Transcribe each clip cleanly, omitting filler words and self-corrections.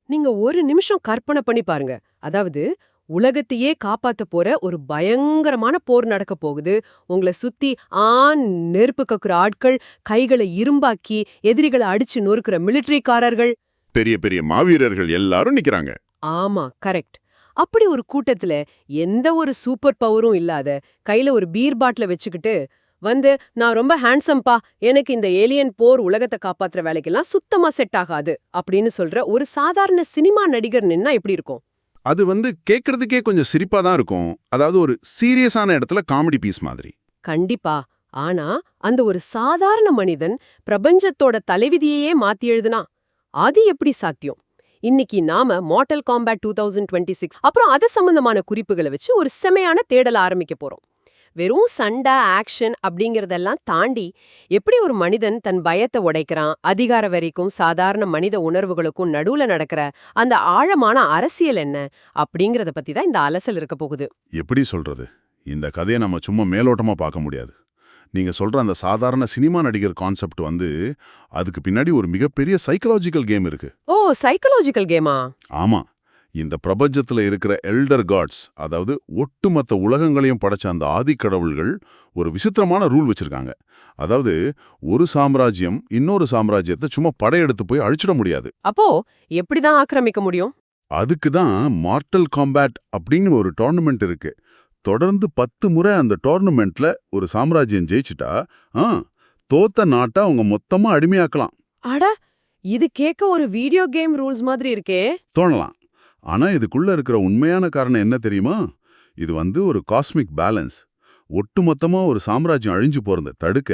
நீங்க ஒரு நிமிஷம் கற்பனை பண்ணி பாருங்க. அதாவது உலகத்தையே காப்பாத்த போற ஒரு பயங்கரமான போர் நடக்க போகுது. உங்கள சுத்தி நெருப்பு கக்குற ஆட்கள், கைகளை இரும்பாக்கி எதிரிகளை அடிச்சு நொறுக்குற மிலிட்டரிக்காரர்கள். பெரிய பெரிய மாவீரர்கள் எல்லாரும் நிக்கிறாங்க. ஆமா, கரெக்ட். அப்படி ஒரு கூட்டத்துல எந்த ஒரு சூப்பர் பவரும் இல்லாத, கையில ஒரு பீர் பாட்டில வச்சுக்கிட்டு நான் ரொம்ப ஹேண்ட்ஸம்பா, எனக்கு இந்த ஏலியன் போர் உலகத்தை காப்பாத்துற வேலைக்கெல்லாம் சுத்தமா செட் ஆகாது அப்படின்னு சொல்ற ஒரு சாதாரண சினிமா நடிகர் நின்னா எப்படி இருக்கும்? அது கேட்கறதுக்கே கொஞ்சம் சிரிப்பா தான் இருக்கும். அதாவது ஒரு சீரியஸான இடத்துல காமெடி பீஸ் மாதிரி. கண்டிப்பா. ஆனா அந்த ஒரு சாதாரண மனிதன் பிரபஞ்சத்தோட தலைவிதியையே மாத்தி எழுதுனா அது எப்படி சாத்தியம்? இன்னைக்கு நாம மார்டல் காம்பேட் 2026 அப்புறம் அது சம்பந்தமான குறிப்புகளை வச்சு ஒரு செமையான தேடல ஆரம்பிக்க போறோம். வெறும் சண்டை ஆக்ஷன் அப்படிங்கறதெல்லாம் தாண்டி எப்படி ஒரு மனிதன் தன் பயத்தை உடைக்கிறான், அதிகார வரைக்கும் சாதாரண மனித உணர்வுகளுக்கும் நடுவுல நடக்கிற அந்த ஆழமான அரசியல் என்ன அப்படிங்கறத பத்தி தான் இந்த அலசல் இருக்க போகுது. எப்படி சொல்றது? இந்த கதையை நம்ம சும்மா மேலோட்டமா பார்க்க முடியாது. நீங்க சொல்ற அந்த சாதாரண சினிமா நடிகர் கான்செப்ட் அதுக்கு பின்னாடி ஒரு மிகப்பெரிய சைக்கலாஜிக்கல் கேம் இருக்கு. ஓ, சைக்கலாஜிக்கல் கேமா? ஆமா. இந்த பிரபஞ்சத்துல இருக்கிற எல்டர் காட்ஸ், அதாவது ஒட்டுமொத்த உலகங்களையும் படைச்ச அந்த ஆதிக்கடவுள்கள் ஒரு விசித்திரமான ரூல் வச்சிருக்காங்க. அதாவது ஒரு சாம்ராஜ்யம் இன்னொரு சாம்ராஜ்யத்தை சும்மா படையெடுத்து போய் அழிச்சிட முடியாது. அப்போ எப்படிதான் ஆக்கிரமிக்க முடியும்? அதுக்கு தான் மார்டல் காம்பேட் அப்படின்னு ஒரு டோர்னமெண்ட் இருக்கு. தொடர்ந்து 10 முறை அந்த டோர்னமெண்ட்ல ஒரு சாம்ராஜ்யம் ஜெயிச்சுட்டா தோத்த நாட்டை அவங்க மொத்தமா அடிமையாக்கலாம். அட, இது கேட்க ஒரு வீடியோ கேம் ரூல்ஸ் மாதிரி இருக்கே. தோணலாம். ஆனா இதுக்குள்ள இருக்கிற உண்மையான காரணம் என்ன தெரியுமா? இது ஒரு காஸ்மிக் பேலன்ஸ். ஒட்டுமொத்தமா ஒரு சாம்ராஜ்யம் அழிஞ்சு போறத தடுக்க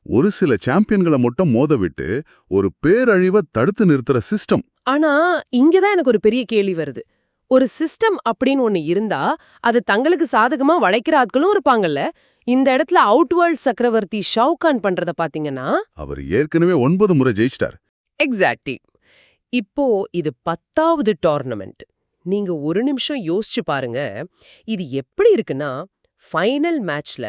ஒரு சில சாம்பியன்களை மட்டும் மோத விட்டு ஒரு பேரழிவை தடுத்து நிறுத்துற சிஸ்டம். ஆனா இங்கதான் எனக்கு ஒரு பெரிய கேள்வி வருது. ஒரு சிஸ்டம் அப்படின்னு ஒண்ணு இருந்தா அது தங்களுக்கு சாதகமா வளைக்கிற ஆட்களும் இருப்பாங்கல்ல. இந்த இடத்துல அவுட்வேர்ல்ட் சக்கரவர்த்தி ஷவுகான் பண்றத பாத்தீங்கன்னா, அவர் ஏற்கனவே 9 முறை ஜெயிச்சிட்டார். எக்ஸாக்ட்லி. இப்போ இது 10வது டோர்னமெண்ட். நீங்க ஒரு நிமிஷம் யோசிச்சு பாருங்க. இது எப்படி இருக்குன்னா, ஃபைனல் மேட்ச்ல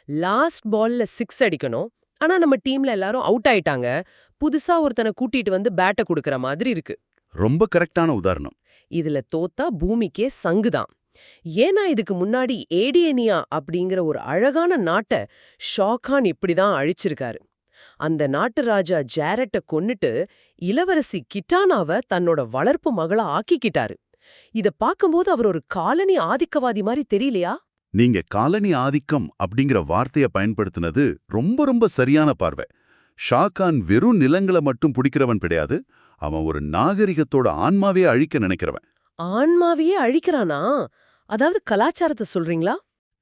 லாஸ்ட் பால்ல 6 அடிக்கணும். ஆனா நம்ம டீம்ல எல்லாரும் அவுட் ஆயிட்டாங்க. புதுசா ஒருத்தனை கூட்டிட்டு பேட்டை குடுக்கற மாதிரி இருக்கு. ரொம்ப கரெக்டான உதாரணம். இதுல தோத்தா பூமிக்கே சங்குதான். ஏன்னா இதுக்கு முன்னாடி ஏடியனியா அப்படிங்கிற ஒரு அழகான நாட்டை ஷாகான் இப்படிதான் அழிச்சிருக்காரு. அந்த நாட்டு ராஜா ஜேரட்ட கொன்னுட்டு இளவரசி கிட்டானாவ தன்னோட வளர்ப்பு மகளா ஆக்கிக்கிட்டாரு. இத பாக்கும்போது அவர் ஒரு காலனி ஆதிக்கவாதி மாதிரி தெரியலையா? நீங்க காலனி ஆதிக்கம் அப்படிங்கிற வார்த்தைய பயன்படுத்தினது ரொம்ப ரொம்ப சரியான பார்வை. ஷாகான் வெறும் நிலங்களை மட்டும் பிடிக்கிறவன் கிடையாது. அவன் ஒரு நாகரிகத்தோட ஆன்மாவே அழிக்க நினைக்கிறவன். ஆன்மாவையே அழிக்கிறானா? அதாவது கலாச்சாரத்தை சொல்றீங்களா?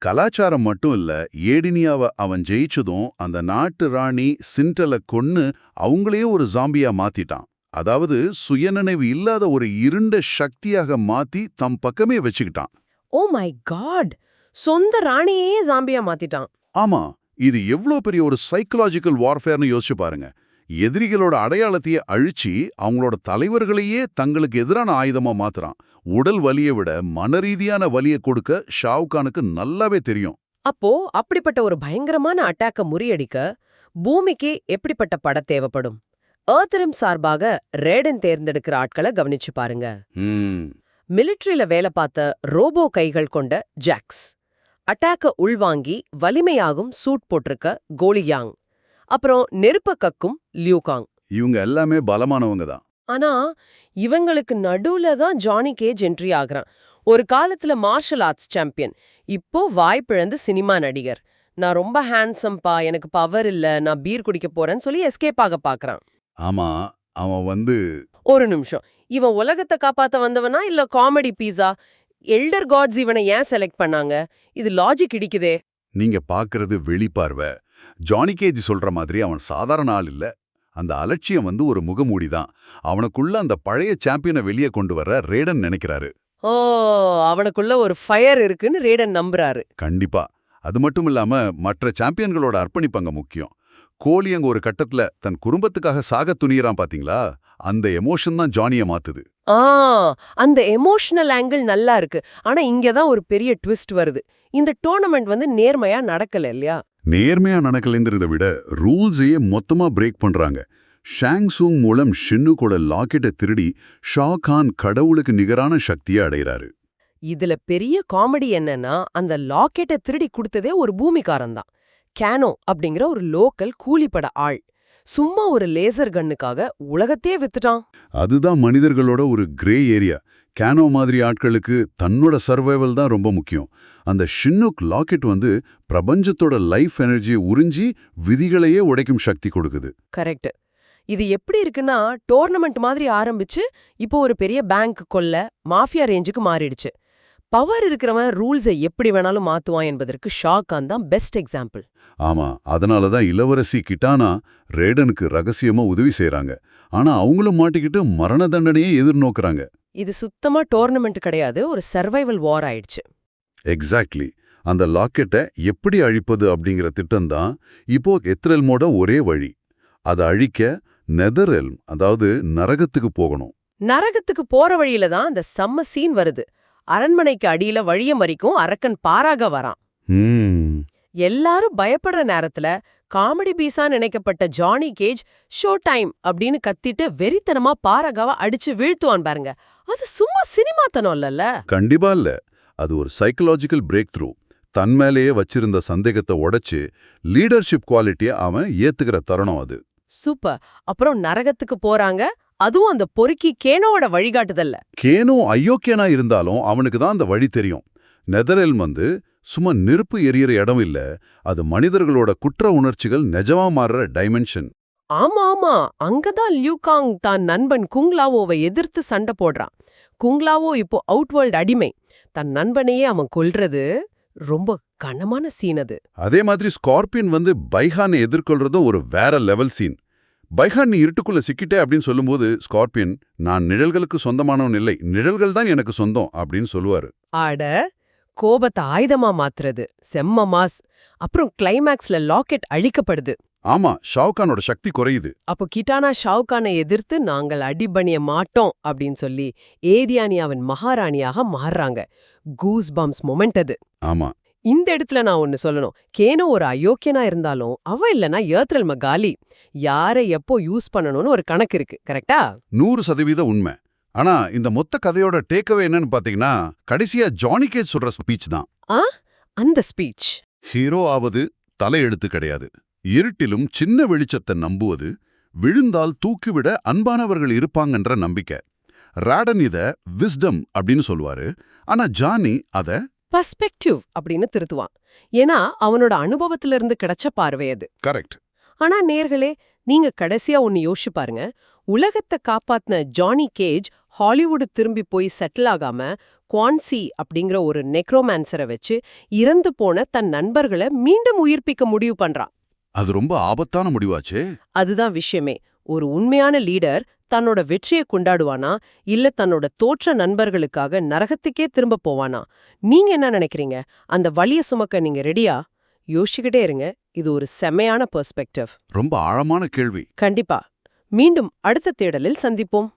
கலாச்சாரம் மட்டும் இல்ல, ஏடினியாவை அவன் ஜெயிச்சதும் அந்த நாட்டு ராணி சிண்டலை கொன்னு அவங்களையே ஒரு ஜாம்பியா மாத்திட்டான். அதாவது சுயநினைவு இல்லாத ஒரு இருண்ட சக்தியாக மாத்தி தம் பக்கமே வச்சுக்கிட்டான். Oh my God! சொந்த ராணியே ஜாம்பியா மாத்திட்டான். ஆமா, இது எவ்வளோ பெரிய ஒரு சைக்கலாஜிக்கல் வார்ஃபேர்னு யோசிச்சு பாருங்க. எதிரிகளோட அடையாளத்தையே அழிச்சு அவங்களோட தலைவர்களையே தங்களுக்கு எதிரான ஆயுதமா மாத்துறான். உடல் வலியை விட மனரீதியான வலியை கொடுக்க ஷாவுகானுக்கு நல்லாவே தெரியும். அப்போ அப்படிப்பட்ட ஒரு பயங்கரமான அட்டாக்க முறியடிக்க பூமிக்கு எப்படிப்பட்ட பட தேவைப்படும்? ஏர்த்ரிம் சார்பாக ரேடன் தேர்ந்தெடுக்கிற ஆட்களை கவனிச்சு பாருங்க. மிலிட்டரியில வேலை பார்த்த ரோபோ கைகள் கொண்ட ஜாக்ஸ், அட்டாக்க உள்வாங்கி வலிமையாகும் சூட் போட்டிருக்க கோலியாங், அப்புறம் நெருப்ப கக்கும் லியூகாங். இவங்க எல்லாமே பலமானவங்க தான். ஆனா இவங்களுக்கு நடுவுல தான் ஜானி கேஜ் என்ட்ரி ஆகுறான். ஒரு காலத்துல மார்ஷல் ஆர்ட்ஸ் சாம்பியன், இப்போ வாய்ப்பிழந்து சினிமா நடிகர். நான் ரொம்ப ஹேண்ட்ஸம்பா, எனக்கு பவர் இல்ல, நான் பீர் குடிக்க போறேன்னு சொல்லி எஸ்கேப் ஆக பாக்குறான். ஆமா, அவன் ஒரு நிமிஷம், இவன் உலகத்தை காப்பாத்த வந்தவனா இல்ல காமெடி பீஸா? எல்டர் காட்ஸ் இவனை ஏன் செலக்ட் பண்ணாங்க? இது லாஜிக் இடிக்குதே. நீங்க பாக்குறது வெளிப்பார்வை. ஜானி கேஜ் சொல்ற மாதிரி அவன் சாதாரண ஆள் இல்ல. அந்த அலட்சியம் ஒரு முகமூடிதான். அவனுக்குள்ள அந்த பழைய சாம்பியனை வெளியே கொண்டு வர ரேடன் நினைக்கிறாரு. ஓ, அவனுக்குள்ள ஒரு ஃபயர் இருக்குன்னு ரேடன் நம்புறாரு. கண்டிப்பா. அது மட்டும் இல்லாம மற்ற சாம்பியன்களோட அர்ப்பணிப்பங்க முக்கியம். கோலியங்க ஒரு கட்டத்துல தன் குடும்பத்துக்காக சாக துணியறான் பாத்தீங்களா? அந்த எமோஷன் தான் ஜானிய மாத்துது. அந்த எமோஷனல் ஆங்கிள் நல்லா இருக்கு. ஆனா இங்கதான் ஒரு பெரிய ட்விஸ்ட் வருது. இந்த டோர்னமெண்ட் நேர்மையா நடக்கல இல்லையா? நேர்மையா நடக்கலைங்கிறத விட ரூல்ஸையே மொத்தமா பிரேக் பண்றாங்க. ஷாங் சூங் மூலம் ஷின்னுக்கோட லாக்கெட்டை திருடி ஷா கான் கடவுளுக்கு நிகரான சக்தியை அடைகிறாரு. இதுல பெரிய காமெடி என்னன்னா, அந்த லாக்கெட்டை திருடி கொடுத்ததே ஒரு பூமிக்காரன் தான். கேனோ அப்படிங்கிற ஒரு லோக்கல் கூலிப்பட ஆள். சும்மா ஒரு லேசர் கன்னுக்காக உலகத்தையே வித்துட்டான். அதுதான் மனிதர்களோட ஒரு கிரே ஏரியா. கேனோ மாதிரி ஆட்களுக்கு தன்னோட சர்வைவல் தான் ரொம்ப முக்கியம். அந்த ஷின்னுக் லாக்கெட் பிரபஞ்சத்தோட லைஃப் எனர்ஜியை உறிஞ்சி விதிகளையே உடைக்கும் சக்தி கொடுக்குது. கரெக்ட். இது எப்படி இருக்குன்னா, டோர்னமெண்ட் மாதிரி ஆரம்பிச்சு இப்போ ஒரு பெரிய பேங்க் கொள்ள மாஃபியா ரேஞ்சுக்கு மாறிடுச்சு. பவர் இருக்கிறவன் ரூல்ஸை எப்படி வேணாலும் மாத்துவான் என்பதற்கு ஷா கான் தான் பெஸ்ட் எக்ஸாம்பிள். ஆமா, அதனால தான் இளவரசி கிட்டானா ரேடனுக்கு ரகசியமா உதவி செய்றாங்க. ஆனா அவங்களும் மாட்டிக்கிட்டு மரண தண்டனையே எதிர்நோக்குறாங்க. இது சுத்தமா டோர்னமெண்ட் கிடையாது, ஒரு சர்வைவல் வார் ஆயிடுச்சு. எக்ஸாக்ட்லி. அந்த லாக்கெட்டை எப்படி அழிப்பது அப்படிங்கிற திட்டம்தான் இப்போ எத்ரெல்மோட ஒரே வழி. அதை அழிக்க நெதர்ரெல்ம், அதாவது நரகத்துக்கு போகணும். நரகத்துக்கு போற வழியில தான் அந்த செம்ம சீன் வருது. அரண்மனைக்கு அடியில வழிய மறிக்கும் அரக்கன் பாராக வரான். எல்லாரும் பயப்படுற நேரத்துல காமெடி பீஸா நினைக்கப்பட்ட ஜானி கேஜ் ஷோ டைம் அப்படின்னு கத்திட்டு வெறித்தனமா பாராகாவ அடிச்சு வீழ்த்துவான் பாருங்க. அது சும்மா சினிமாத்தனம் இல்லல்ல. கண்டிப்பா இல்ல. அது ஒரு சைக்கலாஜிக்கல் பிரேக் த்ரூ. தன் மேலேயே வச்சிருந்த சந்தேகத்தை உடைச்சு லீடர்ஷிப் குவாலிட்டியை அவன் ஏத்துக்கிற தருணம் அது. சூப்பர். அப்புறம் நரகத்துக்கு போறாங்க, அதுவும் அந்த பொறுக்கி கேனோவோட வழிகாட்டுதல்ல. கேனோ அயோக்கியனா இருந்தாலும் அவனுக்கு தான் அந்த வழி தெரியும். நெதர்ரெல்ம் சும்மா நெருப்பு எரியற இடம் இல்ல, அது மனிதர்களோட குற்ற உணர்ச்சிகள் நிஜமா மாறுற டைமென்ஷன். ஆமா ஆமா, அங்கதான் லியூகாங் தான் நண்பன் குங்லாவோவை எதிர்த்து சண்டை போடுறான். குங்லாவோ இப்போ அவுட்வேர்ல்ட் அடிமை. தன் நண்பனையே அவன் கொல்றது ரொம்ப கனமான சீன் அது. அதே மாதிரி ஸ்கார்பியன் பைஹானை எதிர்கொள்றதும் ஒரு வேற லெவல் சீன். பைஹான் நீ இருட்டுக்குள்ள சிக்கிட்டே அப்படின்னு சொல்லும்போது ஸ்கார்பியன், நான் நிழல்களுக்கு சொந்தமானவன் இல்லை, நிழல்கள் தான் எனக்கு சொந்தம் அப்படின்னு சொல்லுவாரு. ஆட, கோபத்தை ஆயுதமா மாத்துறது செம்ம மாஸ். அப்புறம் கிளைமேக்ஸ்ல லாக்கெட் அழிக்கப்படுது. ஆமா, ஷாவ்கானோட சக்தி குறையுது. அப்போ கிட்டானா ஷாவ்கானை எதிர்த்து நாங்கள் அடிபணிய மாட்டோம் அப்படின்னு சொல்லி ஏதியானியாவின் மகாராணியாக மாறுறாங்க. கூஸ் பம்ப்ஸ் மொமெண்ட் அது. ஆமா, இந்த இடத்துல நான் ஒன்னு சொல்லணும். கேனோ ஒரு அயோக்கியனா இருந்தாலும் அவ இல்லனா ஏத்ரெல்ம் காலி. யாரை எப்போ யூஸ் பண்ணணும்னு ஒரு கணக்கு இருக்கு, கரெக்டா? 100% உண்மை. ஆனா இந்த மொத்த கதையோட டேக்அவே என்னன்னு பாத்தீங்கன்னா, கடைசியா ஜானி கேஜ் சொல்ற ஸ்பீச் தான். அந்த ஸ்பீச் ஹீரோ ஆவது தலையெழுத்து கிடையாது. இருட்டிலும் சின்ன வெளிச்சத்தை நம்புவது, விழுந்தால் தூக்கிவிட அன்பானவர்கள் இருப்பாங்கன்ற நம்பிக்கை. ராடன் இத விஸ்டம் அப்படின்னு சொல்லுவாரு. ஆனா ஜானி அத பர்ஸ்பெக்டிவ் அப்படின்னு திருத்துவான். ஏன்னா அவனோட அனுபவத்திலிருந்து கிடைச்ச பார்வை அது. கரெக்ட். ஆனா நேர்களே, நீங்க கடைசியா ஒன்னு யோசிச்சு பாருங்க. உலகத்தை காப்பாத்தின ஜானி கேஜ் ஹாலிவுட் திரும்பி போய் செட்டில் ஆகாம குவான்சி அப்படிங்கிற ஒரு நெக்ரோமான்சரை வச்சு இறந்து போன தன் நண்பர்களை மீண்டும் உயிர்ப்பிக்க முடிவு பண்றான். அது ரொம்ப ஆபத்தான முடிவாச்சே. அதுதான் விஷயமே. ஒரு உண்மையான லீடர் தன்னோட வெற்றியை கொண்டாடுவானா, இல்ல தன்னோட தோற்ற நண்பர்களுக்காக நரகத்துக்கே திரும்ப போவானா? நீங்க என்ன நினைக்கிறீங்க? அந்த வலிய சுமக்க நீங்க ரெடியா? யோசிச்சுக்கிட்டே இருங்க. இது ஒரு செமையான பெர்ஸ்பெக்டிவ். ரொம்ப ஆழமான கேள்வி. கண்டிப்பா. மீண்டும் அடுத்த தேடலில் சந்திப்போம்.